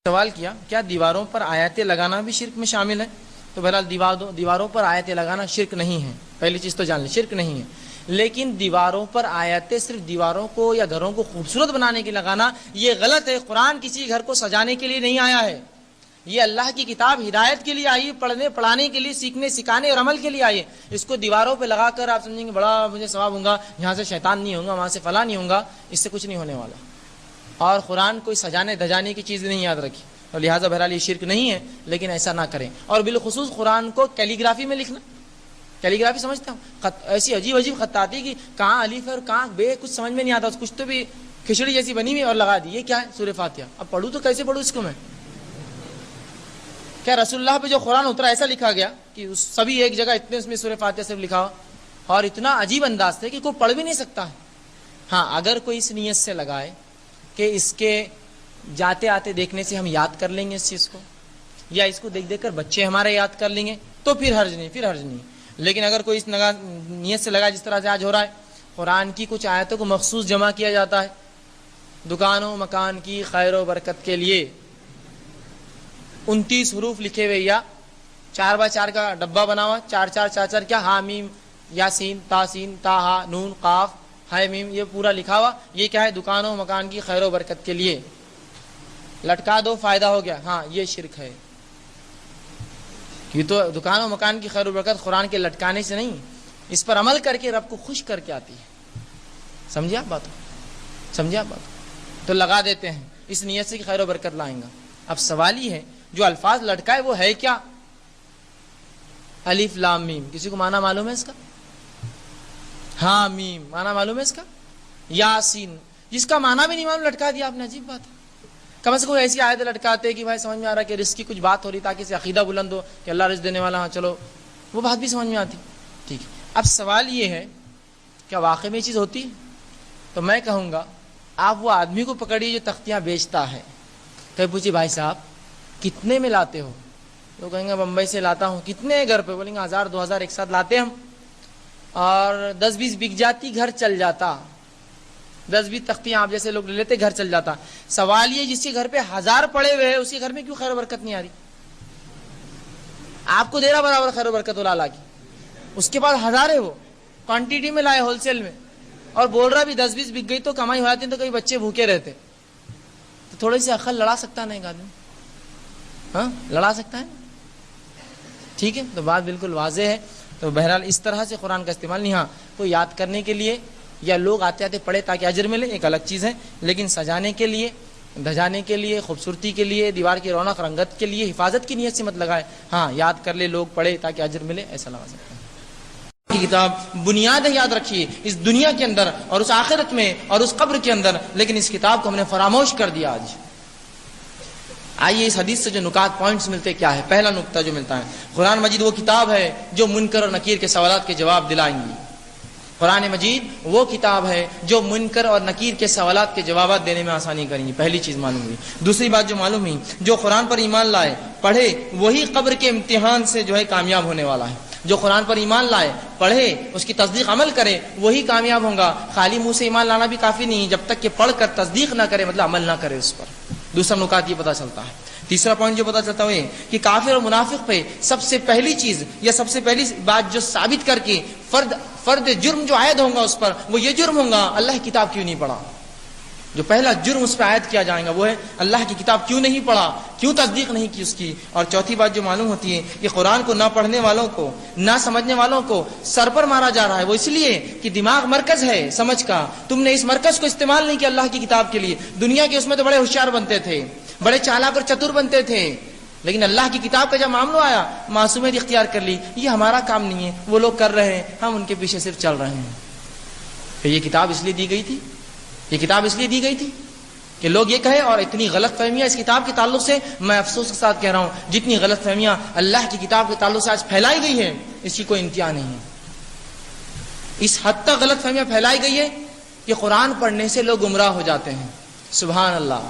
سوال کیا کیا دیواروں پر آیتیں لگانا بھی شرک میں شامل ہے؟ تو بہرحال دیواروں پر آیتیں لگانا شرک نہیں ہے، پہلی چیز تو جان لیں شرک نہیں ہے، لیکن دیواروں پر آیتیں صرف دیواروں کو یا گھروں کو خوبصورت بنانے کے لگانا یہ غلط ہے۔ قرآن کسی گھر کو سجانے کے لیے نہیں آیا ہے، یہ اللہ کی کتاب ہدایت کے لیے آئی، پڑھنے پڑھانے کے لیے، سیکھنے سکھانے اور عمل کے لیے آئی ہے۔ اس کو دیواروں پہ لگا کر آپ سمجھیں گے بڑا مجھے ثواب ہوگا، یہاں سے شیطان نہیں ہوگا، وہاں سے فلاں نہیں ہوگا، اس سے کچھ نہیں ہونے والا۔ اور قرآن کوئی سجانے دھجانے کی چیز نہیں، یاد رکھی، اور لہٰذا بہرحال یہ شرک نہیں ہے، لیکن ایسا نہ کریں۔ اور بالخصوص قرآن کو کیلیگرافی میں لکھنا، کیلیگرافی سمجھتے ہوں، ایسی عجیب عجیب خط آتی کہ کہاں الف ہے اور کہاں بے، کچھ سمجھ میں نہیں آتا، کچھ تو بھی کھچڑی جیسی بنی ہوئی اور لگا دی، یہ کیا ہے؟ سورہ فاتحہ۔ اب پڑھوں تو کیسے پڑھوں اس کو میں؟ کیا رسول اللہ پہ جو قرآن اترا ایسا لکھا گیا کہ سبھی ایک جگہ اتنے اس میں سورہ فاتحہ صرف لکھا ہوا، اور اتنا عجیب انداز تھا کہ کوئی پڑھ بھی نہیں سکتا ہے۔ ہاں اگر کوئی اس نیت سے لگائے کہ اس کے جاتے آتے دیکھنے سے ہم یاد کر لیں گے اس چیز کو، یا اس کو دیکھ دیکھ کر بچے ہمارے یاد کر لیں گے، تو پھر حرج نہیں۔ لیکن اگر کوئی اس نیت سے لگا جس طرح سے آج ہو رہا ہے، قرآن کی کچھ آیتوں کو مخصوص جمع کیا جاتا ہے دکانوں مکان کی خیر و برکت کے لیے، 29 حروف لکھے ہوئے یا 4x4 کا ڈبہ بنا ہوا، 4 کیا حامیم یاسین تاسین تاہا نون قاف ہے میم، یہ پورا لکھا ہوا، یہ کیا ہے؟ دکانوں مکان کی خیر و برکت کے لیے، لٹکا دو فائدہ ہو گیا۔ ہاں یہ شرک ہے، یہ تو دکان و مکان کی خیر و برکت قرآن کے لٹکانے سے نہیں، اس پر عمل کر کے رب کو خوش کر کے آتی ہے۔ سمجھے آپ بات کو؟ سمجھے آپ بات کو؟ تو لگا دیتے ہیں اس نیت سے کہ خیر و برکت لائیں گا۔ اب سوال یہ ہے جو الفاظ لٹکائے وہ ہے کیا؟ الف لام میم، کسی کو معنی معلوم ہے اس کا؟ ہاں میم معنی معلوم ہے اس کا؟ یاسین، جس کا معنی بھی نہیں معلوم لٹکا دیا آپ نے، عجیب بات ہے۔ کم از کم ایسی آیت لٹکاتے کہ بھائی سمجھ میں آ رہا کہ رزق کی کچھ بات ہو رہی تاکہ اسے عقیدہ بلند ہو کہ اللہ رزق دینے والا، ہاں چلو وہ بات بھی سمجھ میں آتی، ٹھیک ہے۔ اب سوال یہ ہے کیا واقعی میں یہ چیز ہوتی ہے؟ تو میں کہوں گا آپ وہ آدمی کو پکڑیے جو تختیاں بیچتا ہے، کہ پوچھیے بھائی صاحب کتنے میں لاتے ہو؟ تو کہیں گے بمبئی سے لاتا ہوں۔ کتنے گھر پہ؟ بولیں گے 1000 2000 ایک ساتھ لاتے ہم، اور 10-20 بک جاتی، گھر چل جاتا، 10-20 تختیاں آپ جیسے لوگ لے لیتے، گھر چل جاتا۔ سوال یہ جس کے گھر پہ 1000 پڑے ہوئے ہیں، اس کے گھر میں کیوں خیر و برکت نہیں آ رہی؟ آپ کو دے رہا برابر خیر و برکت لا کے، اس کے پاس 1000 ہے، وہ کوانٹیٹی میں لائے ہول سیل میں، اور بول رہا بھی 10-20 بک گئی تو کمائی ہو جاتی، تو کئی بچے بھوکے رہتے۔ تو تھوڑی سی عقل لڑا سکتا نہیں ایک آدمی؟ ہاں لڑا سکتا ہے، ٹھیک ہے۔ تو بات بالکل واضح ہے۔ تو بہرحال اس طرح سے قرآن کا استعمال نہیں، ہاں کوئی یاد کرنے کے لیے یا لوگ آتے آتے پڑھے تاکہ اجر ملے، ایک الگ چیز ہے، لیکن سجانے کے لیے، دھجانے کے لیے، خوبصورتی کے لیے، دیوار کی رونق رنگت کے لیے، حفاظت کی نیت سے مت لگائے۔ ہاں یاد کر لے، لوگ پڑھے تاکہ اجر ملے، ایسا لگا سکتے ہیں۔ کتاب بنیاد ہے، یاد رکھیے، اس دنیا کے اندر اور اس آخرت میں اور اس قبر کے اندر، لیکن اس کتاب کو ہم نے فراموش کر دیا آج۔ آئیے اس حدیث سے جو نکات پوائنٹس ملتے کیا ہے؟ پہلا نکتہ جو ملتا ہے، قرآن مجید وہ کتاب ہے جو منکر اور نکیر کے سوالات کے جواب دلائیں گی۔ قرآن مجید وہ کتاب ہے جو منکر اور نکیر کے سوالات کے جوابات دینے میں آسانی کریں گی، پہلی چیز معلوم ہوئی۔ دوسری بات جو معلوم ہوئی، جو قرآن پر ایمان لائے پڑھے وہی قبر کے امتحان سے جو ہے کامیاب ہونے والا ہے۔ جو قرآن پر ایمان لائے پڑھے اس کی تصدیق عمل کرے وہی کامیاب ہوگا۔ خالی منہ سے ایمان لانا بھی کافی نہیں، جب تک کہ پڑھ کر تصدیق نہ کرے، مطلب عمل نہ کرے اس پر۔ دوسرا نکات یہ پتہ چلتا ہے۔ تیسرا پوائنٹ جو پتہ چلتا ہے کہ کافر اور منافق پہ سب سے پہلی چیز یا سب سے پہلی بات جو ثابت کر کے فرد جرم جو عائد ہوگا اس پر، وہ یہ جرم ہوگا اللہ کی کتاب کیوں نہیں پڑھا۔ جو پہلا جرم اس پہ عائد کیا جائے گا وہ ہے اللہ کی کتاب کیوں نہیں پڑھا، کیوں تصدیق نہیں کی اس کی۔ اور چوتھی بات جو معلوم ہوتی ہے کہ قرآن کو نہ پڑھنے والوں کو، نہ سمجھنے والوں کو سر پر مارا جا رہا ہے، وہ اس لیے کہ دماغ مرکز ہے سمجھ کا، تم نے اس مرکز کو استعمال نہیں کیا اللہ کی کتاب کے لیے۔ دنیا کے اس میں تو بڑے ہوشیار بنتے تھے، بڑے چالاک اور چتر بنتے تھے، لیکن اللہ کی کتاب کا جب معاملہ آیا معصومیت اختیار کر لی، یہ ہمارا کام نہیں ہے، وہ لوگ کر رہے ہیں، ہم ان کے پیچھے صرف چل رہے ہیں۔ کہ یہ کتاب اس لیے دی گئی تھی، یہ کتاب اس لیے دی گئی تھی کہ لوگ یہ کہیں، اور اتنی غلط فہمیاں اس کتاب کے تعلق سے، میں افسوس کے ساتھ کہہ رہا ہوں، جتنی غلط فہمیاں اللہ کی کتاب کے تعلق سے آج پھیلائی گئی ہے اس کی کوئی انتہا نہیں ہے۔ اس حد تک غلط فہمیاں پھیلائی گئی ہے کہ قرآن پڑھنے سے لوگ گمراہ ہو جاتے ہیں۔ سبحان اللہ،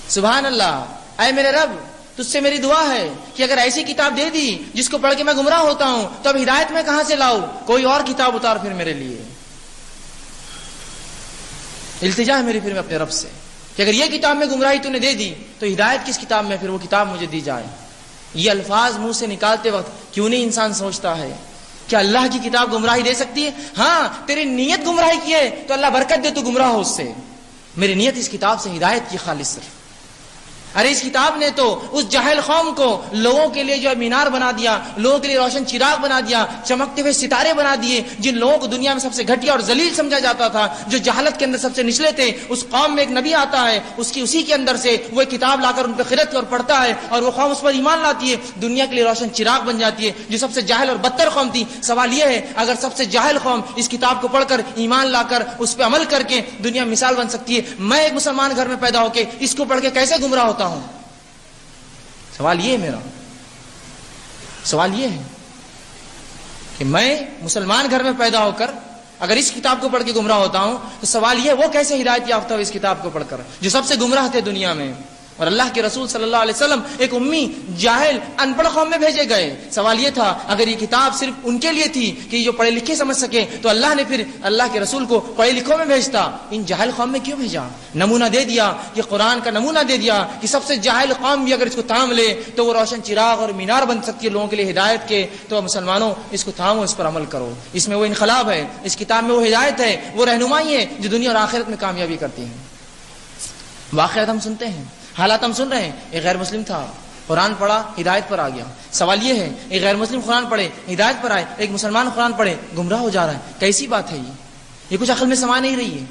سبحان اللہ، اے میرے رب تجھ سے میری دعا ہے کہ اگر ایسی کتاب دے دی جس کو پڑھ کے میں گمراہ ہوتا ہوں تو اب ہدایت میں کہاں سے لاؤں؟ کوئی اور کتاب اتار پھر میرے لیے۔ التجا ہے میری پھر میں اپنے رب سے، کہ اگر یہ کتاب میں گمراہی تو نے دے دی تو ہدایت کس کتاب میں پھر وہ کتاب مجھے دی جائے. یہ الفاظ منہ سے نکالتے وقت کیوں نہیں انسان سوچتا ہے کہ اللہ کی کتاب گمراہی دے سکتی ہے؟ ہاں تیری نیت گمراہی کی ہے تو اللہ برکت دے، تو گمراہ ہو اس سے. میری نیت اس کتاب سے ہدایت کی خالص صرف. ارے اس کتاب نے تو اس جاہل قوم کو لوگوں کے لیے جو ہے مینار بنا دیا، لوگوں کے لیے روشن چراغ بنا دیا، چمکتے ہوئے ستارے بنا دیے. جن لوگوں کو دنیا میں سب سے گھٹیا اور ذلیل سمجھا جاتا تھا، جو جہالت کے اندر سب سے نچلے تھے، اس قوم میں ایک نبی آتا ہے، اسی کے اندر سے وہ ایک کتاب لا کر ان پہ خرد اور پڑھتا ہے، اور وہ قوم اس پر ایمان لاتی ہے، دنیا کے لیے روشن چراغ بن جاتی ہے. جو سب سے جاہل اور بدتر قوم تھی، سوال یہ ہے اگر سب سے جاہل قوم اس کتاب کو پڑھ کر ایمان لا کر اس پہ عمل کر کے دنیا میں مثال بن سکتی ہے، میں ایک مسلمان گھر میں پیدا ہو کے اس کو پڑھ کے کیسے گمراہ ہوتا ہوں؟ سوال یہ ہے میرا، سوال یہ ہے کہ میں مسلمان گھر میں پیدا ہو کر اگر اس کتاب کو پڑھ کے گمراہ ہوتا ہوں تو سوال یہ وہ کیسے ہدایت یافتہ ہو اس کتاب کو پڑھ کر جو سب سے گمراہ تھے دنیا میں. اور اللہ کے رسول صلی اللہ علیہ وسلم ایک امی جاہل ان پڑھ قوم میں بھیجے گئے. سوال یہ تھا اگر یہ کتاب صرف ان کے لیے تھی کہ جو پڑھے لکھے سمجھ سکے تو اللہ نے پھر اللہ کے رسول کو پڑھے لکھوں میں بھیجتا، ان جاہل قوم میں کیوں بھیجا؟ نمونہ دے دیا، یہ قرآن کا نمونہ دے دیا کہ سب سے جاہل قوم بھی اگر اس کو تھام لے تو وہ روشن چراغ اور مینار بن سکتی ہے لوگوں کے لیے ہدایت کے. تو مسلمانوں اس کو تھامو، اس پر عمل کرو. اس میں وہ انقلاب ہے، اس کتاب میں وہ ہدایت ہے، وہ رہنمائی ہے جو دنیا اور آخرت میں کامیابی کرتی ہے. واقعات ہم سنتے ہیں، حالات ہم سن رہے ہیں. ایک غیر مسلم تھا، قرآن پڑھا، ہدایت پر آ گیا. سوال یہ ہے ایک غیر مسلم قرآن پڑھے، ہدایت پر آئے، ایک مسلمان قرآن پڑھے، گمراہ ہو جا رہا ہے. کیسی بات ہے یہ کچھ عقل میں سما نہیں رہی ہے.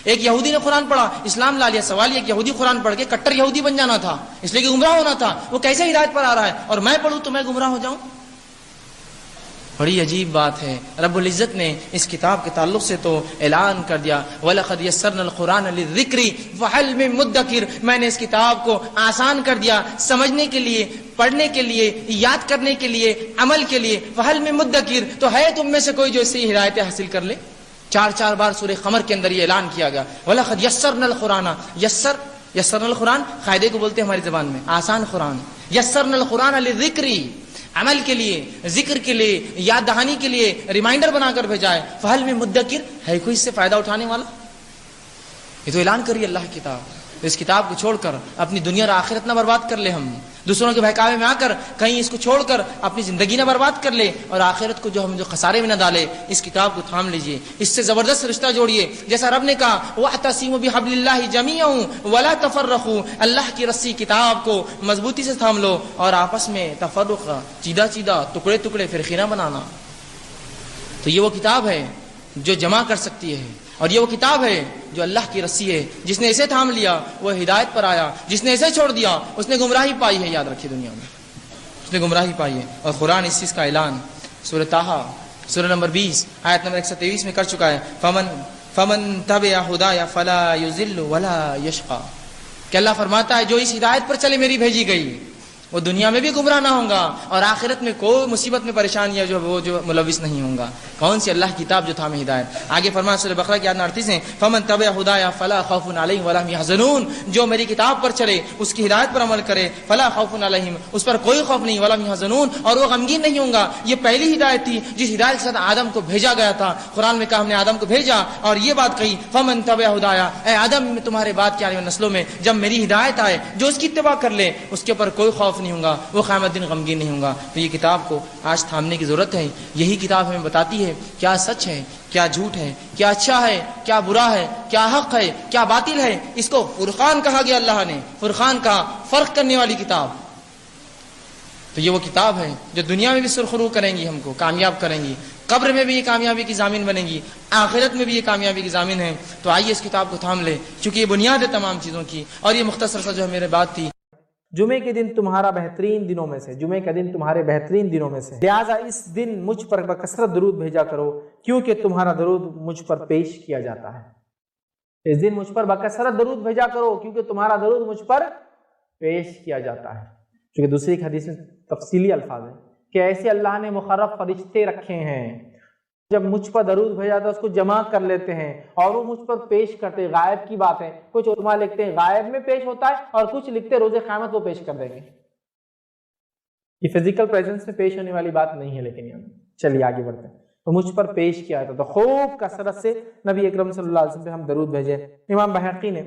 ایک یہودی نے قرآن پڑھا، اسلام لا لیا. سوال یہ کہ یہودی قرآن پڑھ کے کٹر یہودی بن جانا تھا، اس لیے کہ گمراہ ہونا تھا، وہ کیسے ہدایت پر آ رہا ہے اور میں پڑھوں تو میں گمراہ ہو جاؤں؟ بڑی عجیب بات ہے. رب العزت نے اس کتاب کے تعلق سے تو اعلان کر دیا وَلَقَدْ يَسَّرْنَا الْقُرْآنَ لِلذِّكْرِ فَهَلْ مِن مُدَّكِرٍ. میں نے اس کتاب کو آسان کر دیا سمجھنے کے لیے، پڑھنے کے لیے، یاد کرنے کے لیے، عمل کے لیے. فَهَلْ مِن مُدَّكِرٍ. تو ہے تم میں سے کوئی جو اس سے ہدایت حاصل کر لے؟ 4 بار سورہ قمر کے اندر یہ اعلان کیا گیا وَلَقَدْ يَسَّرْنَا الْقُرْآنَ. یسرنا القرآن قاعدے کو بولتے ہیں ہماری زبان میں آسان قرآن. یسرنا القرآن للذکر، عمل کے لیے، ذکر کے لیے، یاد دہانی کے لیے ریمائنڈر بنا کر بھیجا ہے. فہل میں مدکر ہے کوئی اس سے فائدہ اٹھانے والا؟ یہ تو اعلان کری اللہ کی کتاب. تو اس کتاب کو چھوڑ کر اپنی دنیا اور آخرت نہ برباد کر لے، ہم دوسروں کے بہکاوے میں آ کر کہیں اس کو چھوڑ کر اپنی زندگی نہ برباد کر لے اور آخرت کو جو ہم خسارے میں نہ ڈالے. اس کتاب کو تھام لیجئے، اس سے زبردست رشتہ جوڑیے. جیسا رب نے کہا وَاعْتَصِمُوا بِحَبْلِ اللَّهِ جَمِيعًا وَلَا تَفَرَّقُوا. اللہ کی رسی کتاب کو مضبوطی سے تھام لو اور آپس میں تفرق، چیدہ ٹکڑے فرقے نہ بنانا. تو یہ وہ کتاب ہے جو جمع کر سکتی ہے، اور یہ وہ کتاب ہے جو اللہ کی رسی ہے. جس نے اسے تھام لیا وہ ہدایت پر آیا، جس نے اسے چھوڑ دیا اس نے گمراہی پائی ہے. یاد رکھیے دنیا میں اس نے گمراہی پائی ہے. اور قرآن اس چیز کا اعلان سورہ طٰہٰ سورہ نمبر 20 آیت نمبر 123 میں کر چکا ہے. فمن تبع ہدایا فلا یضل ولا یشقى. کہ اللہ فرماتا ہے جو اس ہدایت پر چلے میری بھیجی گئی وہ دنیا میں بھی گمراہ نہ ہوں گا اور آخرت میں کوئی مصیبت میں پریشانی ہے جو ملوث نہیں ہوں گا. کون سی اللہ کی کتاب جو تھامے ہدایت. آگے فرمایا سورہ بقرہ کی آیت 38 ہیں فمن تبع ہدایا فلا خوف علیہم ولا هم يحزنون. جو میری کتاب پر چلے، اس کی ہدایت پر عمل کرے، فلا خوف علیہم، اس پر کوئی خوف نہیں، ولا هم يحزنون، اور وہ غمگین نہیں ہوں گا. یہ پہلی ہدایت تھی جس ہدایت کے ساتھ آدم کو بھیجا گیا تھا. قرآن میں کہا ہم نے آدم کو بھیجا اور یہ بات کہی فمن تبع ہدایا، اے آدم میں تمہارے بعد کی آنے والی نسلوں میں جب میری ہدایت آئے جو اس کی اتباع کر لے اس کے اوپر کوئی خوف نہیں ہوگا، وہ قیامت دن غمگین نہیں ہوگا. تو یہ کتاب کو آج تھامنے کی ضرورت ہے. یہی کتاب ہمیں بتاتی ہے کیا سچ ہے، کیا جھوٹ ہے، کیا اچھا ہے، کیا برا ہے، کیا حق ہے، کیا باطل ہے. اس کو فرقان کہا گیا، اللہ نے فرقان کہا، فرق کرنے والی کتاب. تو یہ وہ کتاب ہے جو دنیا میں بھی سرخرو کریں گی، ہم کو کامیاب کریں گی، قبر میں بھی یہ کامیابی کی ضامن بنے گی، آخرت میں بھی یہ کامیابی کی ضامن ہے. تو آئیے اس کتاب کو تھام لے چونکہ یہ بنیاد ہے تمام چیزوں کی. اور یہ مختصر سا جو ہے میرے بات تھی. جمعے کے دن تمہارا بہترین دنوں میں سے، جمعے کا دن تمہارے بہترین دنوں میں سے، لہٰذا اس دن مجھ پر بکثرت درود بھیجا کرو کیونکہ تمہارا درود مجھ پر پیش کیا جاتا ہے. اس دن مجھ پر بکثرت درود بھیجا کرو کیونکہ تمہارا درود مجھ پر پیش کیا جاتا ہے. کیونکہ دوسری ایک حدیث میں تفصیلی الفاظ ہے کہ ایسے اللہ نے مقرب فرشتے رکھے ہیں جب مجھ پر درود بھیجا تو اس کو جمع کر لیتے ہیں اور وہ مجھ پر پیش کرتے. غائب کی بات ہے، کچھ علماء لکھتے ہیں غائب میں پیش ہوتا ہے اور کچھ لکھتے روز قیامت وہ پیش کر دیں گے. یہ فزیکل پریزنس میں پیش ہونے والی بات نہیں ہے. لیکن یہاں چلیے آگے بڑھتے ہیں. تو مجھ پر پیش کیا تھا تو خوب کثرت سے نبی اکرم صلی اللہ علیہ وسلم پہ ہم درود بھیجے. امام بہقی نے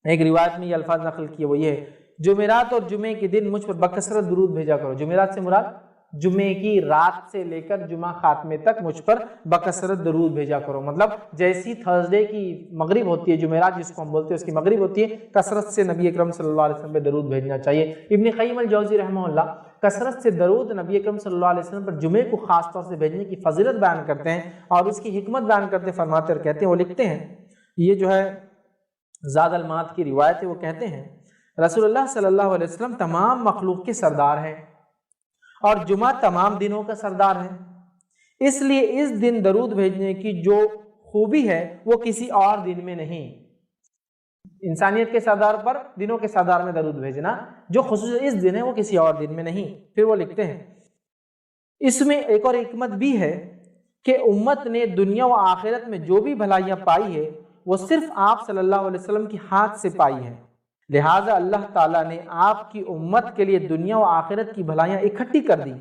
ایک روایت میں یہ الفاظ نقل کیے، وہ یہ ہے جمعرات اور جمعے کے دن مجھ پر بکثرت درود بھیجا کرو۔ جمعرات سے مراد جمعے کی رات سے لے کر جمعہ خاتمے تک مجھ پر بکثرت درود بھیجا کرو، مطلب جیسی تھرسڈے کی مغرب ہوتی ہے، جمعرات جس کو ہم بولتے ہیں اس کی مغرب ہوتی ہے، کثرت سے نبی اکرم صلی اللہ علیہ وسلم پہ درود بھیجنا چاہیے۔ ابن قیم الجوزی رحمہ اللہ کثرت سے درود نبی اکرم صلی اللہ علیہ وسلم پر جمعے کو خاص طور سے بھیجنے کی فضیلت بیان کرتے ہیں اور اس کی حکمت بیان کرتے فرماتے اور کہتے ہیں، وہ لکھتے ہیں، یہ جو ہے زاد المعاد کی روایت ہے، وہ کہتے ہیں رسول اللہ صلی اللہ علیہ وسلم تمام مخلوق کے سردار ہیں اور جمعہ تمام دنوں کا سردار ہے، اس لیے اس دن درود بھیجنے کی جو خوبی ہے وہ کسی اور دن میں نہیں۔ انسانیت کے سردار پر دنوں کے سردار میں درود بھیجنا جو خصوص اس دن ہے وہ کسی اور دن میں نہیں۔ پھر وہ لکھتے ہیں اس میں ایک اور حکمت بھی ہے کہ امت نے دنیا و آخرت میں جو بھی بھلائیاں پائی ہے وہ صرف آپ صلی اللہ علیہ وسلم کی ہاتھ سے پائی ہے، لہٰذا اللہ تعالیٰ نے آپ کی امت کے لیے دنیا و آخرت کی بھلائیاں اکٹھی کر دی،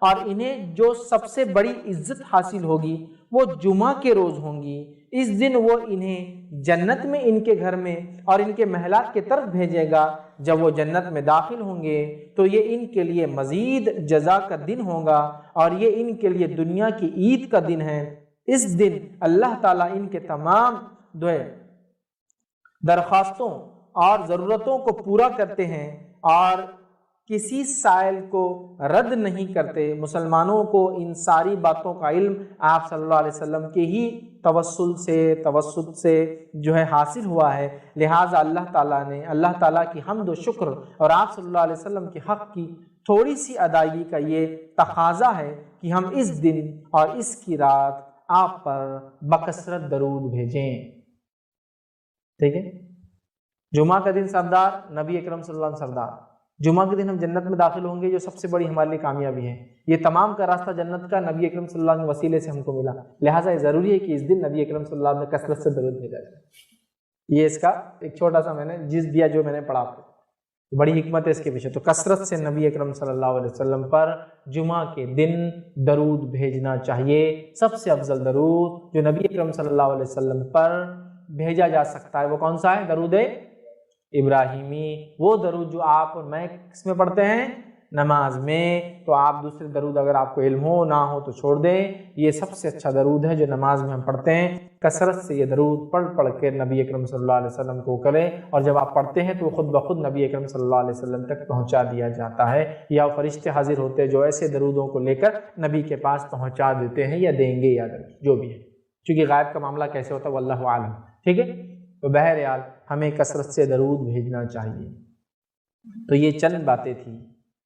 اور انہیں جو سب سے بڑی عزت حاصل ہوگی وہ جمعہ کے روز ہوں گی۔ اس دن وہ انہیں جنت میں ان کے گھر میں اور ان کے محلات کی طرف بھیجے گا، جب وہ جنت میں داخل ہوں گے تو یہ ان کے لیے مزید جزا کا دن ہوگا اور یہ ان کے لیے دنیا کی عید کا دن ہے۔ اس دن اللہ تعالیٰ ان کے تمام درخواستوں اور ضرورتوں کو پورا کرتے ہیں اور کسی سائل کو رد نہیں کرتے۔ مسلمانوں کو ان ساری باتوں کا علم آپ صلی اللہ علیہ وسلم کے ہی توسط سے جو ہے حاصل ہوا ہے، لہٰذا اللہ تعالیٰ کی حمد و شکر اور آپ صلی اللہ علیہ وسلم کے حق کی تھوڑی سی ادائیگی کا یہ تقاضا ہے کہ ہم اس دن اور اس کی رات آپ پر بکثرت درود بھیجیں۔ ٹھیک ہے، جمعہ کا دن سردار، نبی اکرم صلی اللہ علیہ وسلم سردار، جمعہ کے دن ہم جنت میں داخل ہوں گے جو سب سے بڑی ہمارے لیے کامیابی ہے۔ یہ تمام کا راستہ جنت کا نبی اکرم صلی اللہ علیہ وسلم وسیلے سے ہم کو ملا، لہٰذا یہ ضروری ہے کہ اس دن نبی اکرم صلی اللہ علیہ وسلم نے کثرت سے درود بھیجا جائے۔ یہ اس کا ایک چھوٹا سا میں نے جز دیا جو میں نے پڑھا آپ کو، بڑی حکمت ہے اس کے پیچھے۔ تو کثرت سے نبی اکرم صلی اللہ علیہ وسلم پر جمعہ کے دن درود بھیجنا چاہیے۔ سب سے افضل درود جو نبی اکرم صلی اللہ علیہ وسلم پر بھیجا جا سکتا ہے وہ کون سا ہے؟ درود ابراہیمی، وہ درود جو آپ اور میں کس میں پڑھتے ہیں؟ نماز میں۔ تو آپ دوسرے درود اگر آپ کو علم ہو نہ ہو تو چھوڑ دیں، یہ سب سے اچھا درود ہے جو نماز میں ہم پڑھتے ہیں۔ کثرت سے یہ درود پڑھ کے نبی اکرم صلی اللہ علیہ وسلم کو کریں، اور جب آپ پڑھتے ہیں تو خود بخود نبی اکرم صلی اللہ علیہ وسلم تک پہنچا دیا جاتا ہے، یا فرشتے حاضر ہوتے ہیں جو ایسے درودوں کو لے کر نبی کے پاس پہنچا دیتے ہیں یا دیں گے، یاد رکھیں جو بھی ہے، چونکہ غائب کا معاملہ کیسے ہوتا ہے واللہ عالم۔ ٹھیک ہے، تو بہرحال ہمیں کثرت سے درود بھیجنا چاہیے۔ تو یہ چند باتیں تھیں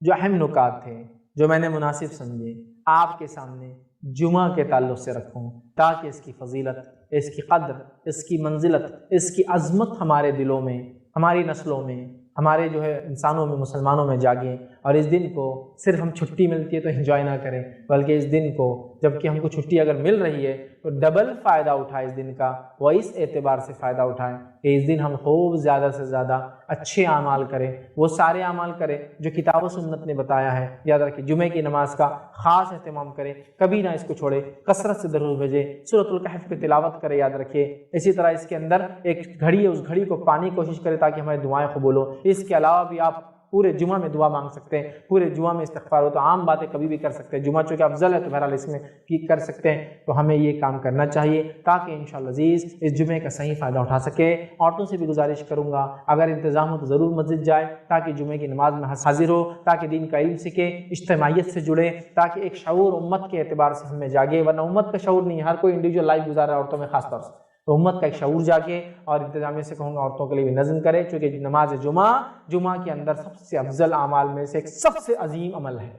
جو اہم نکات تھے جو میں نے مناسب سمجھے آپ کے سامنے جمعہ کے تعلق سے رکھوں، تاکہ اس کی فضیلت، اس کی قدر، اس کی منزلت، اس کی عظمت ہمارے دلوں میں، ہماری نسلوں میں، ہمارے جو ہے انسانوں میں، مسلمانوں میں جاگیں، اور اس دن کو صرف ہم چھٹی ملتی ہے تو انجوائے نہ کریں، بلکہ اس دن کو جب کہ ہم کو چھٹی اگر مل رہی ہے تو ڈبل فائدہ اٹھائیں اس دن کا، وہ اس اعتبار سے فائدہ اٹھائیں کہ اس دن ہم خوب زیادہ سے زیادہ اچھے اعمال کریں، وہ سارے اعمال کریں جو کتاب و سنت نے بتایا ہے۔ یاد رکھیں جمعے کی نماز کا خاص اہتمام کریں، کبھی نہ اس کو چھوڑیں، کثرت سے درود بھیجیں، سورۃ الکہف کی تلاوت کریں، یاد رکھیں۔ اسی طرح اس کے اندر ایک گھڑی ہے، اس گھڑی کو پانی کوشش کریں تاکہ ہماری دعائیں قبول ہوں۔ اس کے علاوہ بھی آپ پورے جمعہ میں دعا مانگ سکتے ہیں، پورے جمعہ میں استغفار ہو، تو عام باتیں کبھی بھی کر سکتے ہیں، جمعہ چونکہ افضل ہے تو بہرحال اس میں کر سکتے ہیں۔ تو ہمیں یہ کام کرنا چاہیے تاکہ انشاءاللہ عزیز اس جمعے کا صحیح فائدہ اٹھا سکے۔ عورتوں سے بھی گزارش کروں گا اگر انتظام ہو تو ضرور مسجد جائے تاکہ جمعے کی نماز میں حاضر ہو، تاکہ دین کا علم سیکھے، اجتماعیت سے جڑے، تاکہ ایک شعور امت کے اعتبار سے ہمیں جاگے، ورنہ امت کا شعور نہیں، ہر کوئی انڈیویجول لائف گزارا ہے، عورتوں میں خاص طور سے، تو امت کا ایک شعور جاگے۔ اور انتظامیہ سے کہوں گا عورتوں کے لیے بھی نظم کرے، چونکہ نماز جمعہ کے اندر سب سے افضل اعمال میں سے ایک سب سے عظیم عمل ہے۔